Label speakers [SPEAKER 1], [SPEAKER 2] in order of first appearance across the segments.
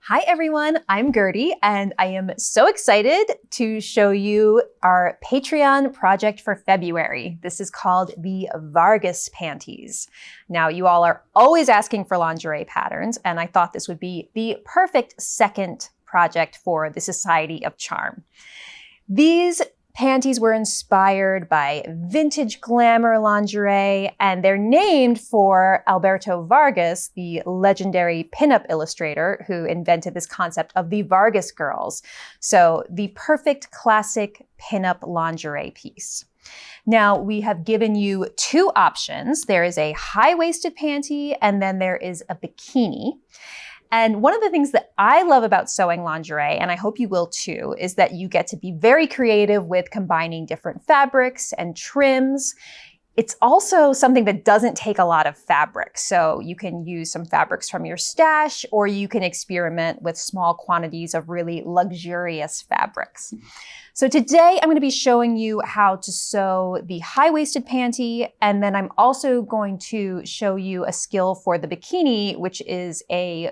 [SPEAKER 1] Hi everyone, I'm Gertie and I am so excited to show you our Patreon project for February. This is called the Vargas Panties. Now you all are always asking for lingerie patterns and I thought this would be the perfect second project for the Society of Charm. These panties were inspired by vintage glamour lingerie, and they're named for Alberto Vargas, the legendary pinup illustrator who invented this concept of the Vargas girls. So the perfect classic pinup lingerie piece. Now, we have given you two options. There is a high-waisted panty, and then there is a bikini. And one of the things that I love about sewing lingerie, and I hope you will too, is that you get to be very creative with combining different fabrics and trims. It's also something that doesn't take a lot of fabric. So you can use some fabrics from your stash, or you can experiment with small quantities of really luxurious fabrics. So today I'm going to be showing you how to sew the high-waisted panty, and then I'm also going to show you a skill for the bikini, which is a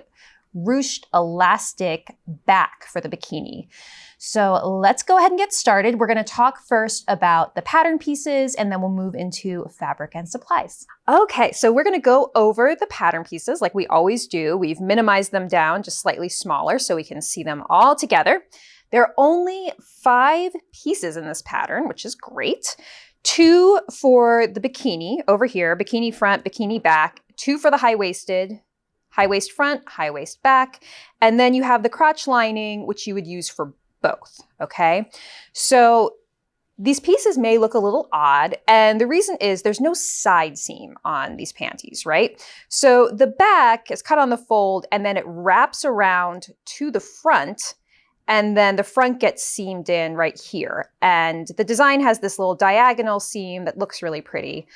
[SPEAKER 1] ruched elastic back for the bikini. So let's go ahead and get started. We're going to talk first about the pattern pieces and then we'll move into fabric and supplies. Okay, so we're going to go over the pattern pieces like we always do. We've minimized them down just slightly smaller so we can see them all together. There are only 5 pieces in this pattern, which is great. 2 for the bikini over here, bikini front, bikini back, 2 for the high-waisted, high waist front, high waist back, and then you have the crotch lining, which you would use for both, okay? So these pieces may look a little odd, and the reason is there's no side seam on these panties, right? So the back is cut on the fold, and then it wraps around to the front, and then the front gets seamed in right here. And the design has this little diagonal seam that looks really pretty.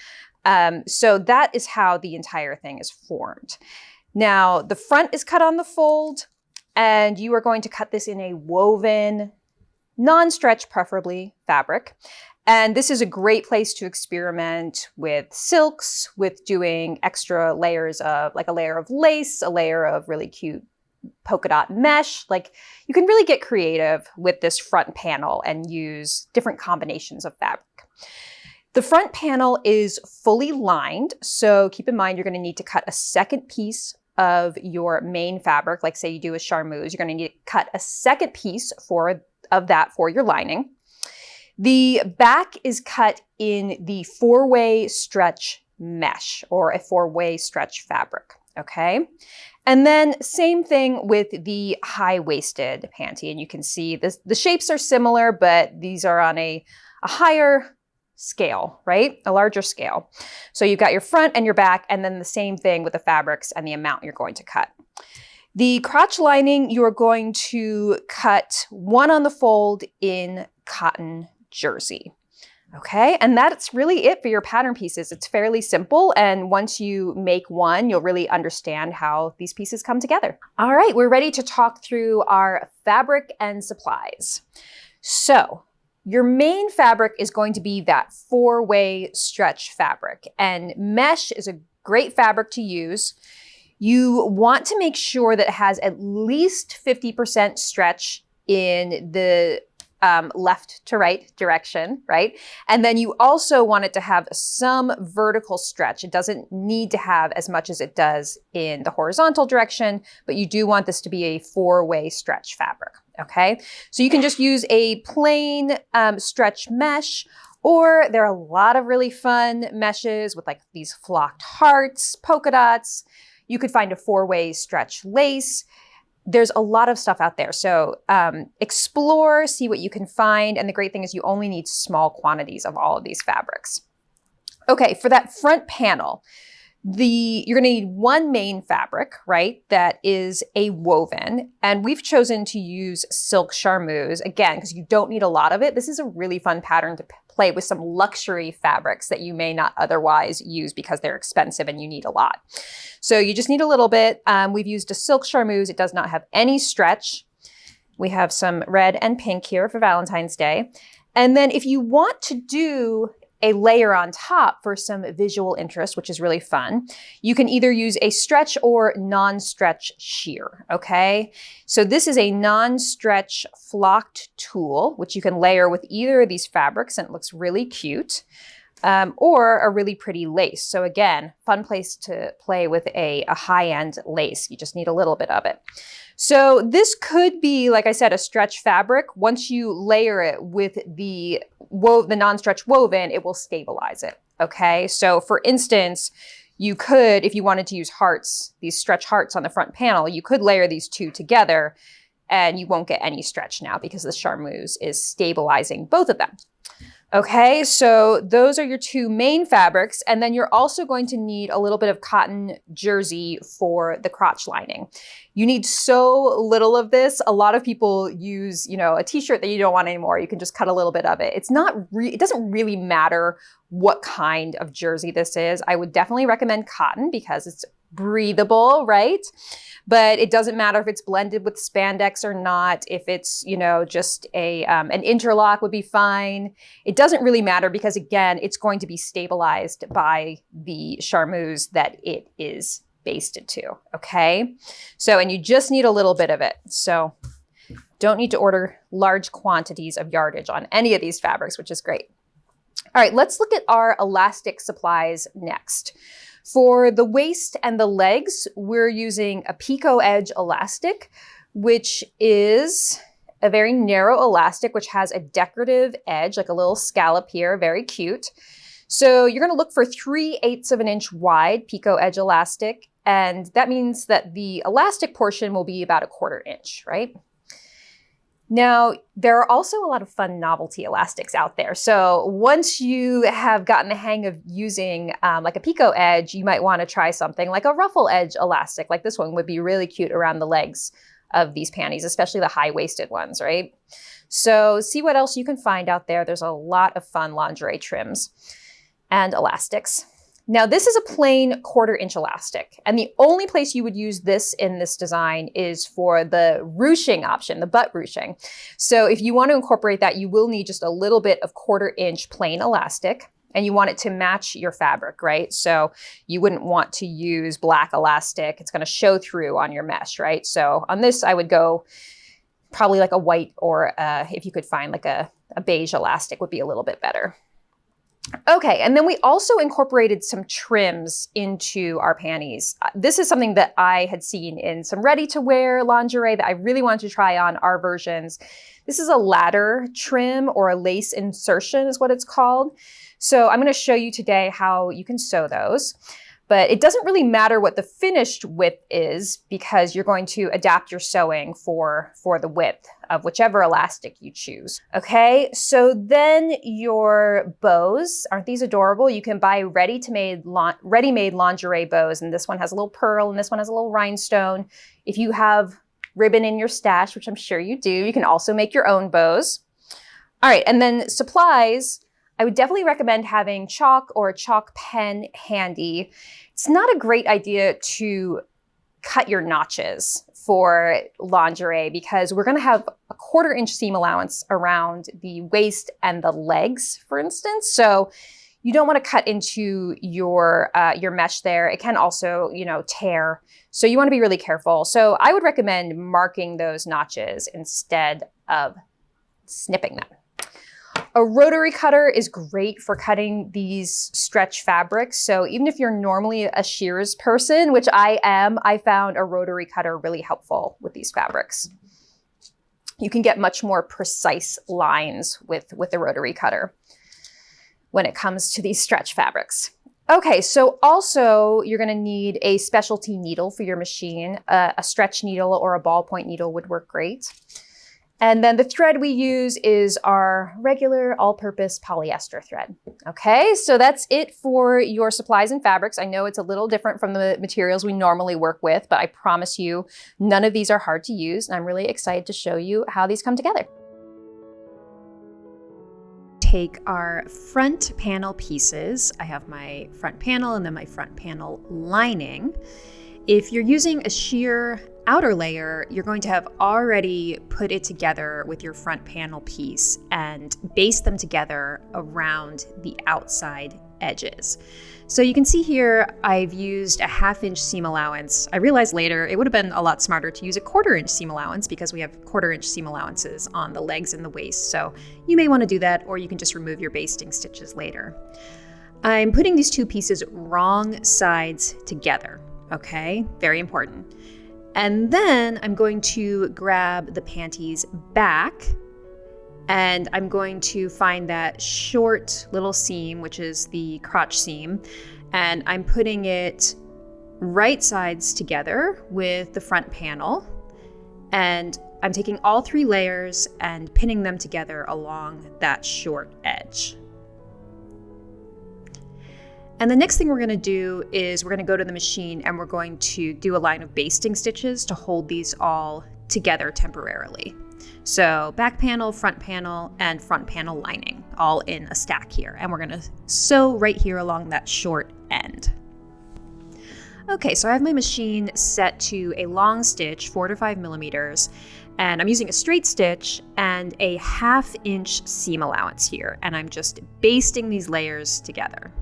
[SPEAKER 1] So that is how the entire thing is formed. Now, the front is cut on the fold, and you are going to cut this in a woven, non-stretch preferably, fabric. And this is a great place to experiment with silks, with doing extra layers of, like a layer of lace, a layer of really cute polka dot mesh. Like, you can really get creative with this front panel and use different combinations of fabric. The front panel is fully lined, so keep in mind you're going to need to cut a second piece of your main fabric. Like say you do a charmeuse, you're going to need to cut a second piece of that for your lining. The back is cut in the 4-way stretch mesh or a 4-way stretch fabric, okay? And then same thing with the high-waisted panty, and you can see this, the shapes are similar, but these are on a higher scale, right? A larger scale. So you've got your front and your back, and then the same thing with the fabrics and the amount you're going to cut. The crotch lining, you're going to cut 1 on the fold in cotton jersey. Okay, and that's really it for your pattern pieces. It's fairly simple, and once you make one, you'll really understand how these pieces come together. All right, we're ready to talk through our fabric and supplies. So, your main fabric is going to be that 4-way stretch fabric, and mesh is a great fabric to use. You want to make sure that it has at least 50% stretch in the left to right direction, right? And then you also want it to have some vertical stretch. It doesn't need to have as much as it does in the horizontal direction, but you do want this to be a 4-way stretch fabric, okay? So you can just use a plain stretch mesh, or there are a lot of really fun meshes with like these flocked hearts, polka dots. You could find a 4-way stretch lace. There's a lot of stuff out there. So explore, see what you can find. And the great thing is you only need small quantities of all of these fabrics. Okay, for that front panel, you're going to need 1 main fabric, right? That is a woven. And we've chosen to use silk charmeuse, again, because you don't need a lot of it. This is a really fun pattern to play with some luxury fabrics that you may not otherwise use because they're expensive and you need a lot. So you just need a little bit. We've used a silk charmeuse. It does not have any stretch. We have some red and pink here for Valentine's Day. And then if you want to do a layer on top for some visual interest, which is really fun. You can either use a stretch or non-stretch shear, okay? So this is a non-stretch flocked tulle, which you can layer with either of these fabrics and it looks really cute. Or a really pretty lace. So again, fun place to play with a high-end lace. You just need a little bit of it. So this could be, like I said, a stretch fabric. Once you layer it with the non-stretch woven, it will stabilize it, okay? So for instance, you could, if you wanted to use hearts, these stretch hearts on the front panel, you could layer these two together and you won't get any stretch now because the charmeuse is stabilizing both of them. Okay, so those are your two main fabrics, and then you're also going to need a little bit of cotton jersey for the crotch lining. You need so little of this. A lot of people use, a t-shirt that you don't want anymore. You can just cut a little bit of it. It doesn't really matter what kind of jersey this is. I would definitely recommend cotton because it's breathable, right? But it doesn't matter if it's blended with spandex or not. If it's, just an interlock would be fine. It doesn't really matter because, again, it's going to be stabilized by the charmeuse that it is basted to, okay? So, and you just need a little bit of it. So don't need to order large quantities of yardage on any of these fabrics, which is great. All right, let's look at our elastic supplies next. For the waist and the legs, we're using a picot edge elastic, which is a very narrow elastic, which has a decorative edge, like a little scallop here, very cute. So you're gonna look for 3/8 of an inch wide picot edge elastic, and that means that the elastic portion will be about 1/4 inch, right? Now, there are also a lot of fun novelty elastics out there. So once you have gotten the hang of using like a picot edge, you might want to try something like a ruffle edge elastic. Like this one would be really cute around the legs of these panties, especially the high-waisted ones, right? So see what else you can find out there. There's a lot of fun lingerie trims and elastics. Now this is a plain 1/4 inch elastic, and the only place you would use this in this design is for the ruching option, the butt ruching. So if you want to incorporate that, you will need just a little bit of 1/4 inch plain elastic, and you want it to match your fabric, right? So you wouldn't want to use black elastic. It's going to show through on your mesh, right? So on this, I would go probably like a white, or if you could find like a beige elastic would be a little bit better. Okay, and then we also incorporated some trims into our panties. This is something that I had seen in some ready-to-wear lingerie that I really wanted to try on our versions. This is a ladder trim, or a lace insertion is what it's called. So I'm going to show you today how you can sew those. But it doesn't really matter what the finished width is because you're going to adapt your sewing for the width of whichever elastic you choose. Okay, so then your bows, aren't these adorable? You can buy ready-made lingerie bows, and this one has a little pearl and this one has a little rhinestone. If you have ribbon in your stash, which I'm sure you do, you can also make your own bows. All right, and then supplies, I would definitely recommend having chalk or a chalk pen handy. It's not a great idea to cut your notches for lingerie because we're going to have a 1/4 inch seam allowance around the waist and the legs, for instance. So you don't want to cut into your mesh there. It can also, tear. So you want to be really careful. So I would recommend marking those notches instead of snipping them. A rotary cutter is great for cutting these stretch fabrics. So even if you're normally a shears person, which I am, I found a rotary cutter really helpful with these fabrics. You can get much more precise lines with the rotary cutter when it comes to these stretch fabrics. Okay, so also you're gonna need a specialty needle for your machine. A stretch needle or a ballpoint needle would work great. And then the thread we use is our regular all-purpose polyester thread. Okay, so that's it for your supplies and fabrics. I know it's a little different from the materials we normally work with, but I promise you none of these are hard to use, and I'm really excited to show you how these come together. Take our front panel pieces. I have my front panel and then my front panel lining. If you're using a sheer outer layer, you're going to have already put it together with your front panel piece and baste them together around the outside edges. So you can see here, I've used a 1/2 inch seam allowance. I realized later it would have been a lot smarter to use a 1/4 inch seam allowance because we have 1/4 inch seam allowances on the legs and the waist. So you may want to do that, or you can just remove your basting stitches later. I'm putting these two pieces wrong sides together, okay? Very important. And then I'm going to grab the panties back, and I'm going to find that short little seam, which is the crotch seam, and I'm putting it right sides together with the front panel. And I'm taking all 3 layers and pinning them together along that short edge. And the next thing we're going to do is we're going to go to the machine and we're going to do a line of basting stitches to hold these all together temporarily. So back panel, and front panel lining, all in a stack here. And we're going to sew right here along that short end. Okay, so I have my machine set to a long stitch, 4 to 5 millimeters, and I'm using a straight stitch and a 1/2 inch seam allowance here. And I'm just basting these layers together.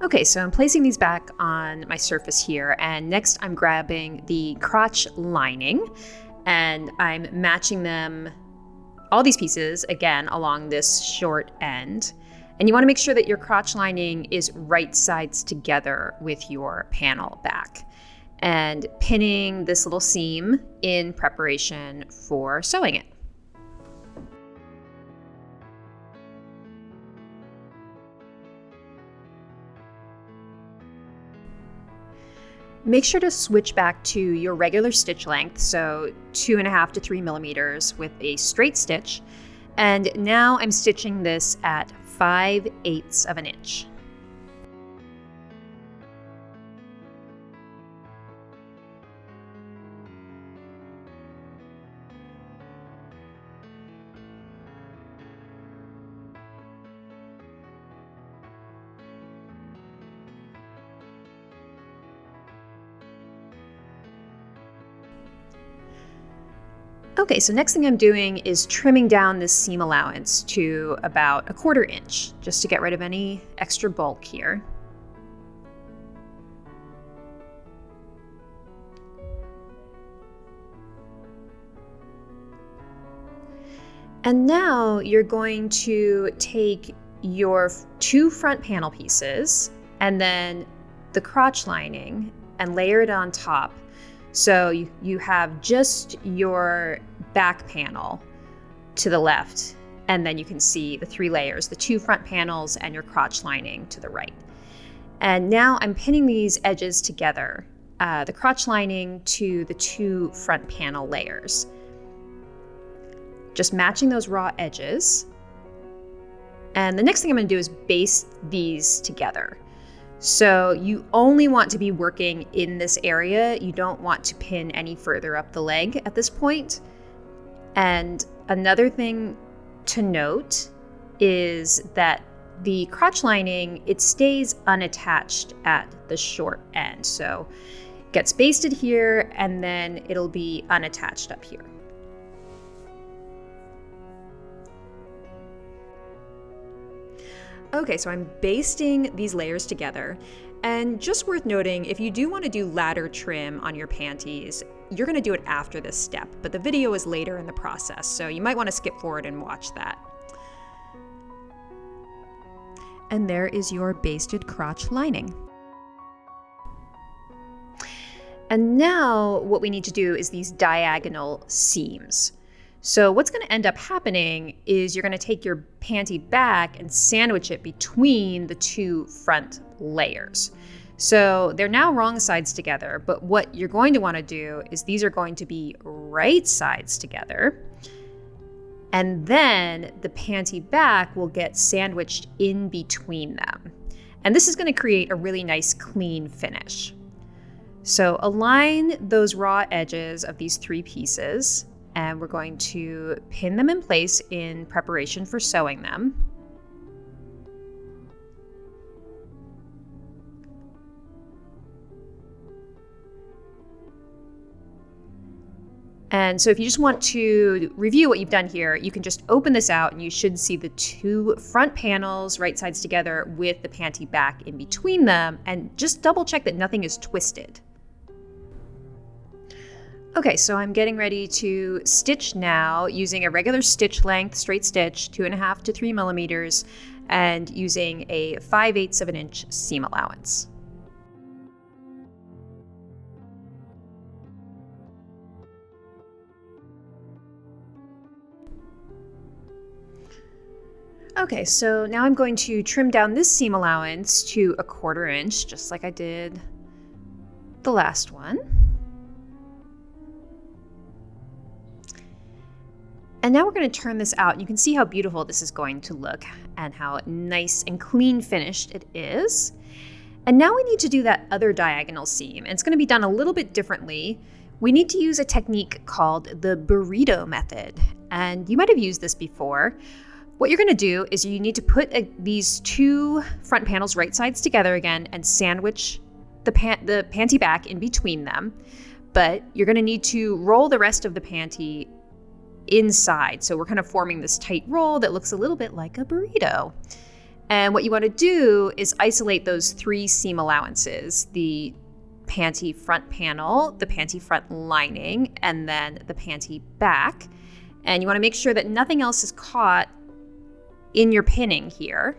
[SPEAKER 1] Okay, so I'm placing these back on my surface here, and next I'm grabbing the crotch lining and I'm matching them, all these pieces, again, along this short end. And you want to make sure that your crotch lining is right sides together with your panel back, and pinning this little seam in preparation for sewing it. Make sure to switch back to your regular stitch length, so 2.5 to 3 millimeters with a straight stitch. And now I'm stitching this at 5/8 of an inch. Okay, so next thing I'm doing is trimming down this seam allowance to about 1/4 inch, just to get rid of any extra bulk here. And now you're going to take your 2 front panel pieces and then the crotch lining and layer it on top. So you have just your back panel to the left, and then you can see the 3 layers, the 2 front panels and your crotch lining to the right. And now I'm pinning these edges together, the crotch lining to the 2 front panel layers. Just matching those raw edges. And the next thing I'm going to do is baste these together. So you only want to be working in this area. You don't want to pin any further up the leg at this point. And another thing to note is that the crotch lining, it stays unattached at the short end. So it gets basted here and then it'll be unattached up here. Okay, so I'm basting these layers together, and just worth noting, if you do want to do ladder trim on your panties, you're going to do it after this step, but the video is later in the process, so you might want to skip forward and watch that. And there is your basted crotch lining. And now what we need to do is these diagonal seams. So what's going to end up happening is you're going to take your panty back and sandwich it between the 2 front layers. So they're now wrong sides together, but what you're going to want to do is these are going to be right sides together. And then the panty back will get sandwiched in between them. And this is going to create a really nice clean finish. So align those raw edges of these 3 pieces, and we're going to pin them in place in preparation for sewing them. And so if you just want to review what you've done here, you can just open this out and you should see the 2 front panels, right sides together, with the panty back in between them, and just double check that nothing is twisted. Okay, so I'm getting ready to stitch now using a regular stitch length, straight stitch, 2.5 to 3 millimeters, and using a 5/8 of an inch seam allowance. Okay, so now I'm going to trim down this seam allowance to 1/4 inch, just like I did the last one. And now we're going to turn this out, and you can see how beautiful this is going to look and how nice and clean finished it is. And now we need to do that other diagonal seam, and it's going to be done a little bit differently. We need to use a technique called the burrito method, and you might have used this before. What you're going to do is you need to put these 2 front panels right sides together again and sandwich the panty back in between them. But you're going to need to roll the rest of the panty inside. So we're kind of forming this tight roll that looks a little bit like a burrito. And what you want to do is isolate those 3 seam allowances: the panty front panel, the panty front lining, and then the panty back. And you want to make sure that nothing else is caught in your pinning here.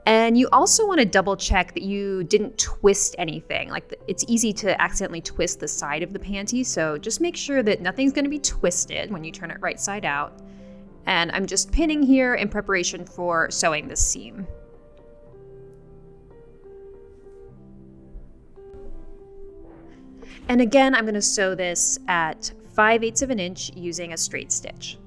[SPEAKER 1] And you also want to double check that you didn't twist anything. Like, it's easy to accidentally twist the side of the panty, so just make sure that nothing's going to be twisted when you turn it right side out. And I'm just pinning here in preparation for sewing this seam. And again, I'm going to sew this at 5/8 of an inch using a straight stitch.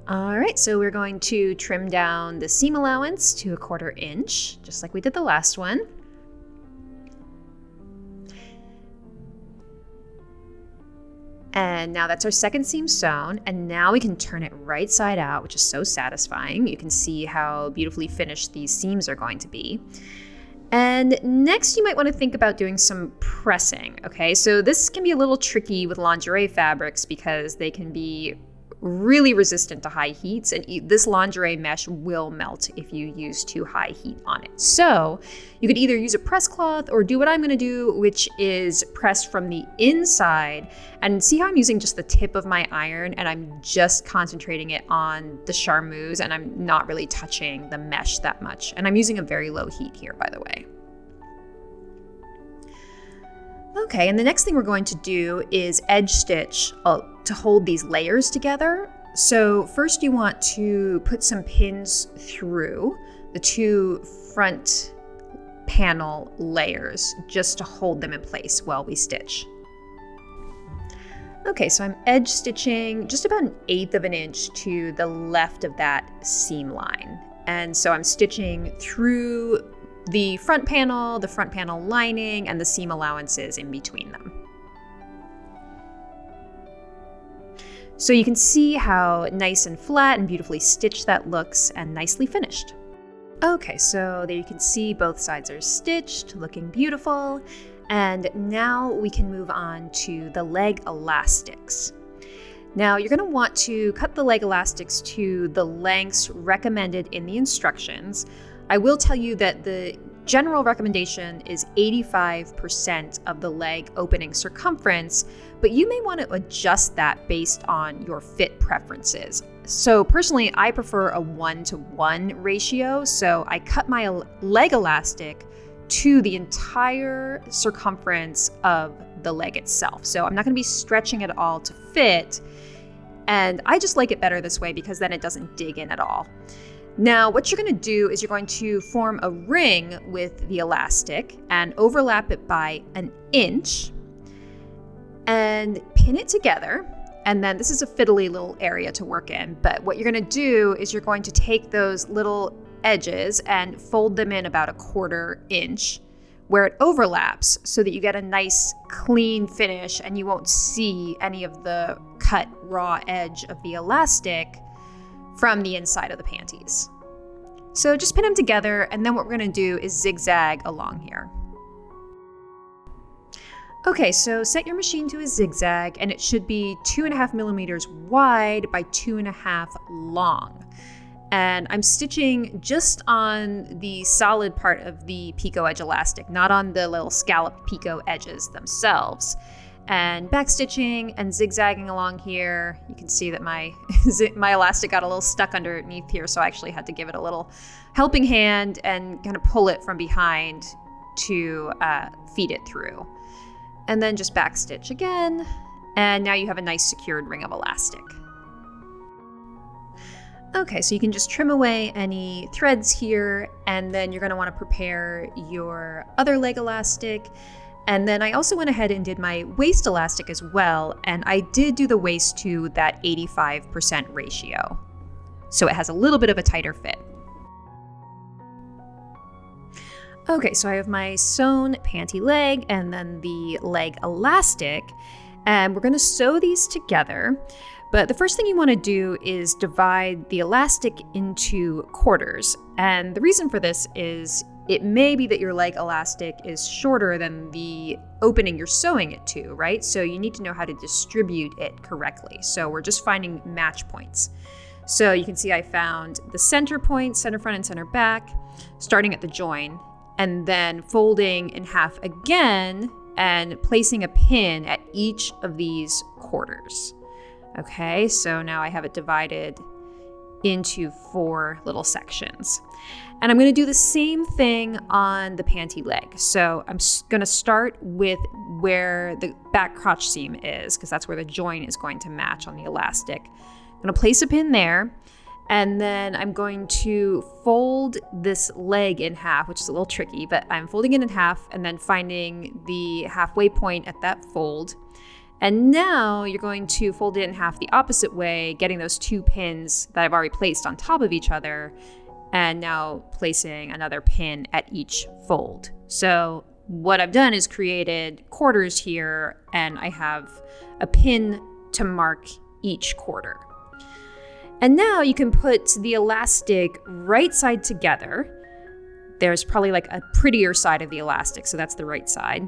[SPEAKER 1] All right, so we're going to trim down the seam allowance to 1/4 inch, just like we did the last one. And now that's our second seam sewn, and now we can turn it right side out, which is so satisfying. You can see how beautifully finished these seams are going to be. And next, you might want to think about doing some pressing, okay? So this can be a little tricky with lingerie fabrics because they can be really resistant to high heats, and this lingerie mesh will melt if you use too high heat on it. So you could either use a press cloth or do what I'm going to do, which is press from the inside. And see how I'm using just the tip of my iron, and I'm just concentrating it on the charmeuse, and I'm not really touching the mesh that much. And I'm using a very low heat here, by the way. Okay, and the next thing we're going to do is edge stitch to hold these layers together. So first you want to put some pins through the 2 front panel layers just to hold them in place while we stitch. Okay, so I'm edge stitching just about 1/8 of an inch to the left of that seam line. And so I'm stitching through the front panel lining, and the seam allowances in between them. So you can see how nice and flat and beautifully stitched that looks, and nicely finished. Okay, so there you can see both sides are stitched, looking beautiful. And now we can move on to the leg elastics. Now you're going to want to cut the leg elastics to the lengths recommended in the instructions. I will tell you that the general recommendation is 85% of the leg opening circumference, but you may want to adjust that based on your fit preferences. So personally, I prefer a 1-to-1 ratio, so I cut my leg elastic to the entire circumference of the leg itself. So I'm not going to be stretching it all to fit, and I just like it better this way because then it doesn't dig in at all. Now, what you're going to do is you're going to form a ring with the elastic and overlap it by 1 inch. and pin it together. And then this is a fiddly little area to work in, but what you're gonna do is you're going to take those little edges and fold them in about 1/4 inch where it overlaps so that you get a nice clean finish and you won't see any of the cut raw edge of the elastic from the inside of the panties. So just pin them together, and then what we're gonna do is zigzag along here. Okay, so set your machine to a zigzag, and it should be 2.5 millimeters wide by 2.5 long. And I'm stitching just on the solid part of the picot edge elastic, not on the little scalloped picot edges themselves. And backstitching and zigzagging along here. You can see that my elastic got a little stuck underneath here, so I actually had to give it a little helping hand and kind of pull it from behind to feed it through. And then just backstitch again, and now you have a nice secured ring of elastic. Okay, so you can just trim away any threads here, and then you're gonna wanna prepare your other leg elastic. And then I also went ahead and did my waist elastic as well, and I did do the waist to that 85% ratio. So it has a little bit of a tighter fit. Okay, so I have my sewn panty leg and then the leg elastic, and we're gonna sew these together. But the first thing you wanna do is divide the elastic into quarters. And the reason for this is it may be that your leg elastic is shorter than the opening you're sewing it to, right? So you need to know how to distribute it correctly. So we're just finding match points. So you can see I found the center point, center front and center back, starting at the join, and then folding in half again and placing a pin at each of these quarters. Okay, so now I have it divided into 4 little sections. And I'm gonna do the same thing on the panty leg. So I'm gonna start with where the back crotch seam is, because that's where the join is going to match on the elastic. I'm gonna place a pin there, and then I'm going to fold this leg in half, which is a little tricky, but I'm folding it in half and then finding the halfway point at that fold. And now you're going to fold it in half the opposite way, getting those 2 pins that I've already placed on top of each other, and now placing another pin at each fold. So what I've done is created quarters here, and I have a pin to mark each quarter. And now you can put the elastic right side together. There's probably like a prettier side of the elastic, so that's the right side.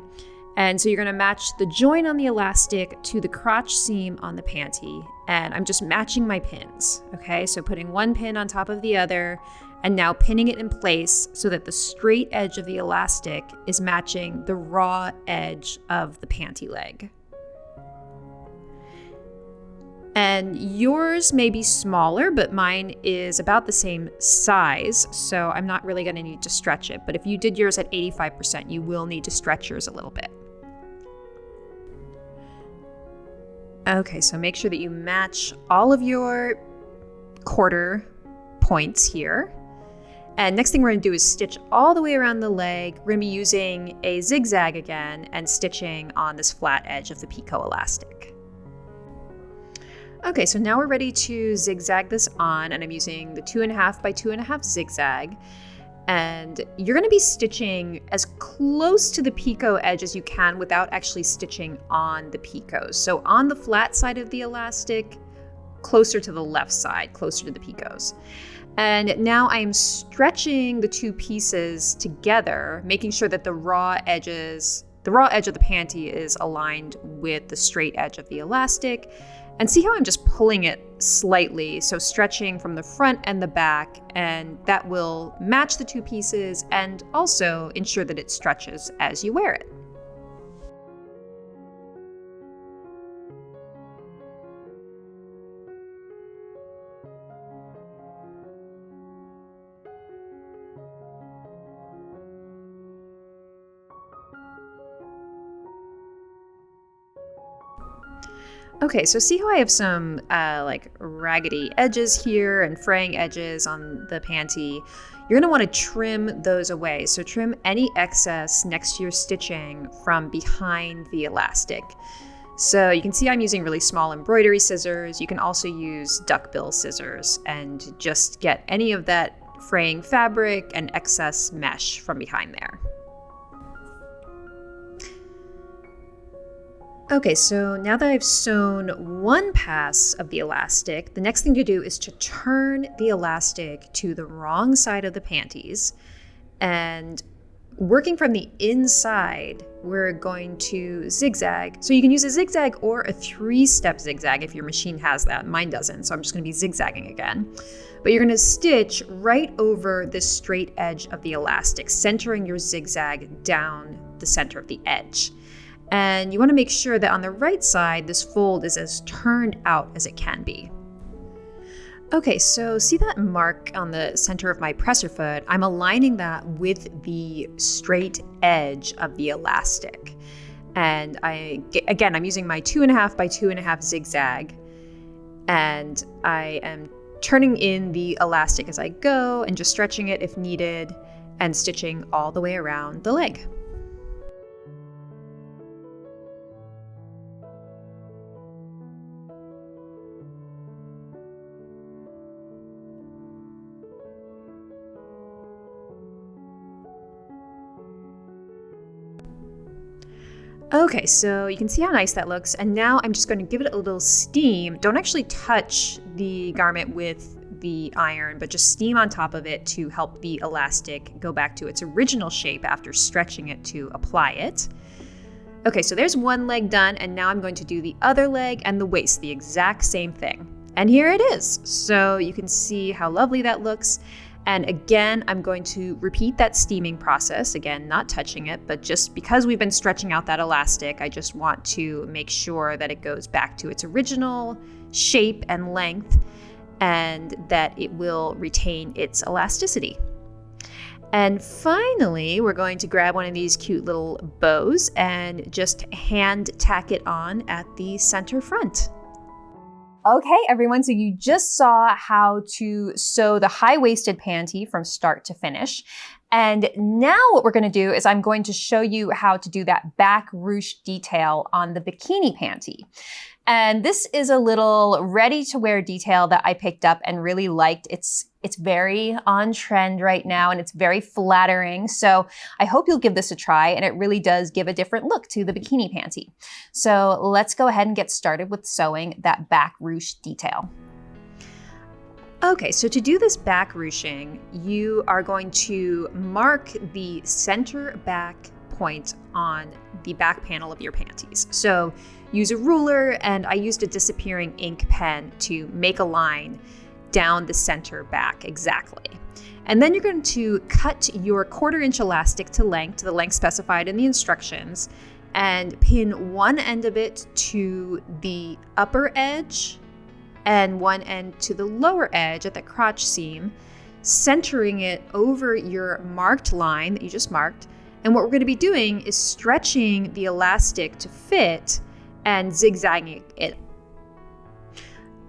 [SPEAKER 1] And so you're gonna match the join on the elastic to the crotch seam on the panty. And I'm just matching my pins, okay? So putting one pin on top of the other, and now pinning it in place so that the straight edge of the elastic is matching the raw edge of the panty leg. And yours may be smaller, but mine is about the same size, so I'm not really gonna need to stretch it. But if you did yours at 85%, you will need to stretch yours a little bit. Okay, so make sure that you match all of your quarter points here. And next thing we're gonna do is stitch all the way around the leg. We're gonna be using a zigzag again and stitching on this flat edge of the picot elastic. Okay, so now we're ready to zigzag this on, and I'm using the 2.5 by 2.5 zigzag. And you're gonna be stitching as close to the picot edge as you can without actually stitching on the picots. So on the flat side of the elastic, closer to the left side, closer to the picots. And now I am stretching the 2 pieces together, making sure that the raw edge of the panty is aligned with the straight edge of the elastic. And see how I'm just pulling it slightly, so stretching from the front and the back, and that will match the 2 pieces and also ensure that it stretches as you wear it. Okay, so see how I have some like raggedy edges here and fraying edges on the panty? You're gonna wanna trim those away. So trim any excess next to your stitching from behind the elastic. So you can see I'm using really small embroidery scissors. You can also use duckbill scissors and just get any of that fraying fabric and excess mesh from behind there. Okay, so now that I've sewn one pass of the elastic, the next thing to do is to turn the elastic to the wrong side of the panties. And working from the inside, we're going to zigzag. So you can use a zigzag or a 3-step zigzag if your machine has that. Mine doesn't, so I'm just gonna be zigzagging again. But you're gonna stitch right over the straight edge of the elastic, centering your zigzag down the center of the edge. And you want to make sure that on the right side, this fold is as turned out as it can be. Okay, so see that mark on the center of my presser foot? I'm aligning that with the straight edge of the elastic. And I'm using my 2.5 by 2.5 zigzag. And I am turning in the elastic as I go and just stretching it if needed and stitching all the way around the leg. Okay, so you can see how nice that looks, and now I'm just going to give it a little steam. Don't actually touch the garment with the iron, but just steam on top of it to help the elastic go back to its original shape after stretching it to apply it. Okay, so there's one leg done, and now I'm going to do the other leg and the waist, the exact same thing. And here it is. So you can see how lovely that looks. And again, I'm going to repeat that steaming process, again, not touching it, but just because we've been stretching out that elastic, I just want to make sure that it goes back to its original shape and length and that it will retain its elasticity. And finally, we're going to grab one of these cute little bows and just hand tack it on at the center front. Okay, everyone, so you just saw how to sew the high-waisted panty from start to finish. And now what we're gonna do is I'm going to show you how to do that back ruche detail on the bikini panty. And this is a little ready-to-wear detail that I picked up and really liked. It's very on trend right now and it's very flattering. So I hope you'll give this a try, and it really does give a different look to the bikini panty. So let's go ahead and get started with sewing that back ruche detail. Okay, so to do this back ruching, you are going to mark the center back point on the back panel of your panties. So use a ruler, and I used a disappearing ink pen to make a line down the center back exactly. And then you're going to cut your 1/4 inch elastic to the length specified in the instructions, and pin one end of it to the upper edge and one end to the lower edge at the crotch seam, centering it over your marked line that you just marked. And what we're going to be doing is stretching the elastic to fit and zigzagging it.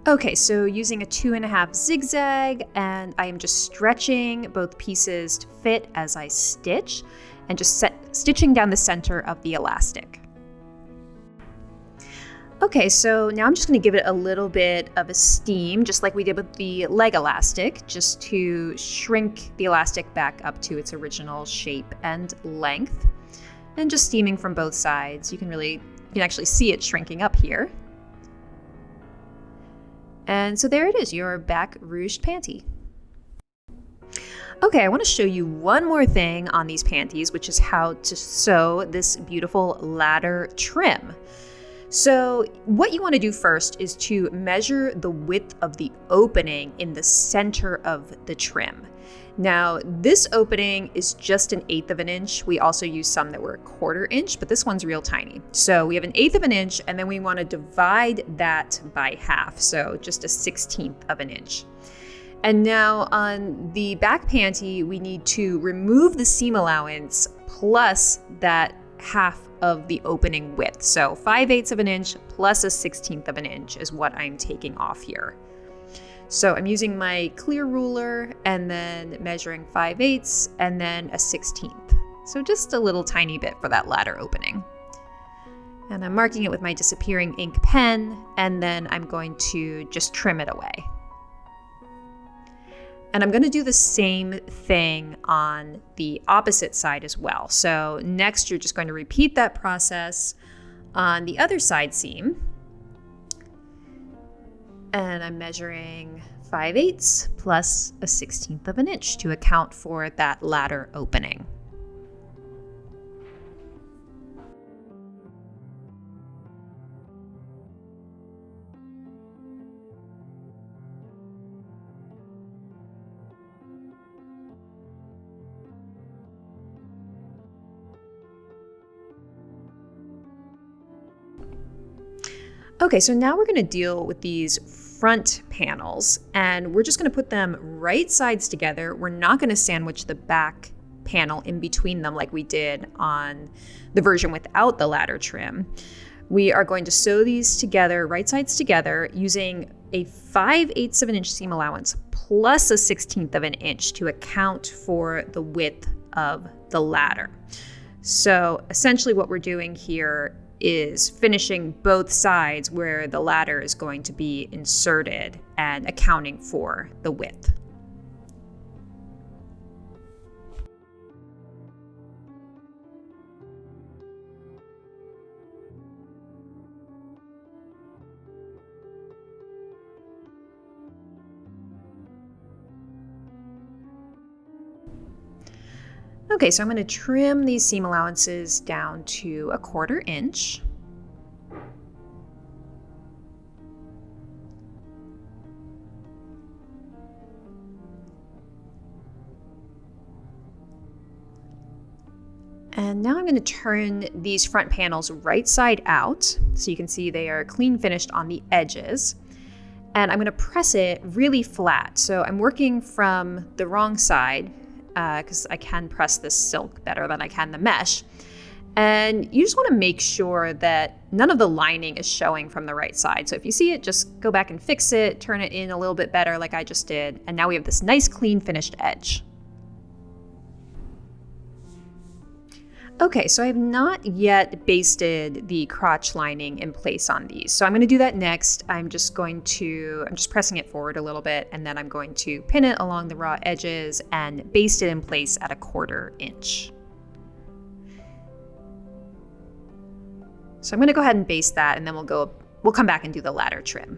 [SPEAKER 1] Okay, so using a 2.5 zigzag, and I am just stretching both pieces to fit as I stitch, and just stitching down the center of the elastic. Okay, so now I'm just going to give it a little bit of a steam, just like we did with the leg elastic, just to shrink the elastic back up to its original shape and length. And just steaming from both sides. You can actually see it shrinking up here. And so there it is, your back ruched panty. Okay, I want to show you one more thing on these panties, which is how to sew this beautiful ladder trim. So what you want to do first is to measure the width of the opening in the center of the trim. Now, this opening is just 1/8 of an inch. We also use some that were 1/4 inch, but this one's real tiny. So we have 1/8 of an inch, and then we want to divide that by half, so just 1/16 of an inch. And now on the back panty, we need to remove the seam allowance plus that half of the opening width. So 5/8 of an inch plus 1/16 of an inch is what I'm taking off here. So I'm using my clear ruler and then measuring 5/8 and then 1/16. So just a little tiny bit for that ladder opening. And I'm marking it with my disappearing ink pen, and then I'm going to just trim it away. And I'm going to do the same thing on the opposite side as well. So next you're just going to repeat that process on the other side seam. And I'm measuring 5/8 plus a 1/16 of an inch to account for that ladder opening. Okay, so now we're going to deal with these front panels, and we're just going to put them right sides together. We're not going to sandwich the back panel in between them like we did on the version without the ladder trim. We are going to sew these together, right sides together, using a 5/8 of an inch seam allowance plus a 1/16 of an inch to account for the width of the ladder. So essentially what we're doing here is finishing both sides where the ladder is going to be inserted and accounting for the width. Okay, so I'm going to trim these seam allowances down to 1/4 inch. And now I'm going to turn these front panels right side out so you can see they are clean finished on the edges. And I'm going to press it really flat. So I'm working from the wrong side, because I can press this silk better than I can the mesh. And you just want to make sure that none of the lining is showing from the right side. So if you see it, just go back and fix it, turn it in a little bit better like I just did. And now we have this nice clean finished edge. Okay, so I have not yet basted the crotch lining in place on these. So I'm going to do that next. I'm just pressing it forward a little bit, and then I'm going to pin it along the raw edges and baste it in place at 1/4 inch. So I'm going to go ahead and baste that, and then we'll come back and do the ladder trim.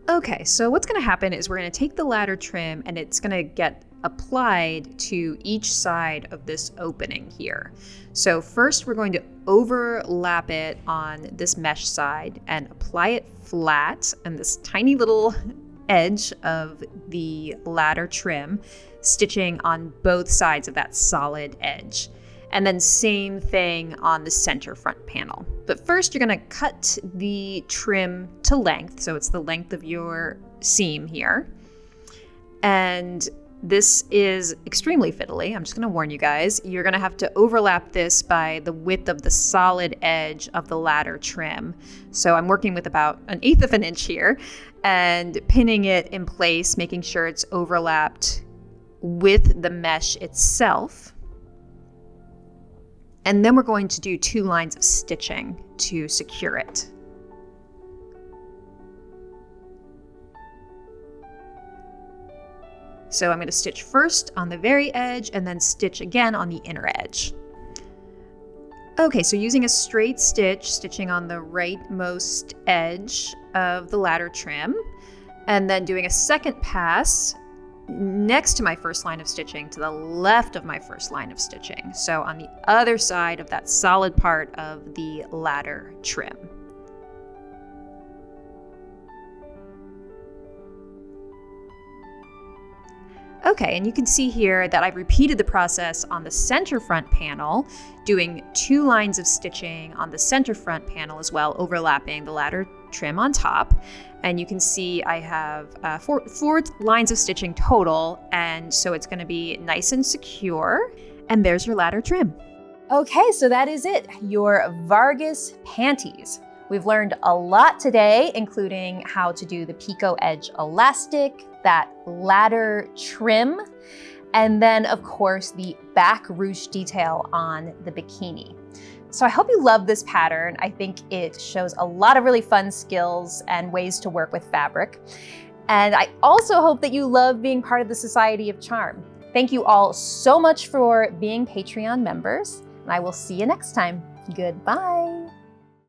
[SPEAKER 1] Okay, so what's going to happen is we're going to take the ladder trim and it's going to get applied to each side of this opening here. So first we're going to overlap it on this mesh side and apply it flat on this tiny little edge of the ladder trim, stitching on both sides of that solid edge. And then same thing on the center front panel. But first you're going to cut the trim to length, so it's the length of your seam here. And this is extremely fiddly. I'm just going to warn you guys. You're going to have to overlap this by the width of the solid edge of the ladder trim. So I'm working with about 1/8 of an inch here and pinning it in place, making sure it's overlapped with the mesh itself. And then we're going to do 2 lines of stitching to secure it. So I'm going to stitch first on the very edge and then stitch again on the inner edge. Okay, so using a straight stitch, stitching on the rightmost edge of the ladder trim, and then doing a second pass next to my first line of stitching to the left of my first line of stitching. So on the other side of that solid part of the ladder trim. Okay, and you can see here that I've repeated the process on the center front panel, doing 2 lines of stitching on the center front panel as well, overlapping the ladder trim on top. And you can see I have 4 lines of stitching total, and so it's going to be nice and secure. And there's your ladder trim. Okay, so that is it, your Vargas panties. We've learned a lot today, including how to do the picot edge elastic, that ladder trim, and then of course the back ruche detail on the bikini. So I hope you love this pattern. I think it shows a lot of really fun skills and ways to work with fabric. And I also hope that you love being part of the Society of Charm. Thank you all so much for being Patreon members, and I will see you next time. Goodbye.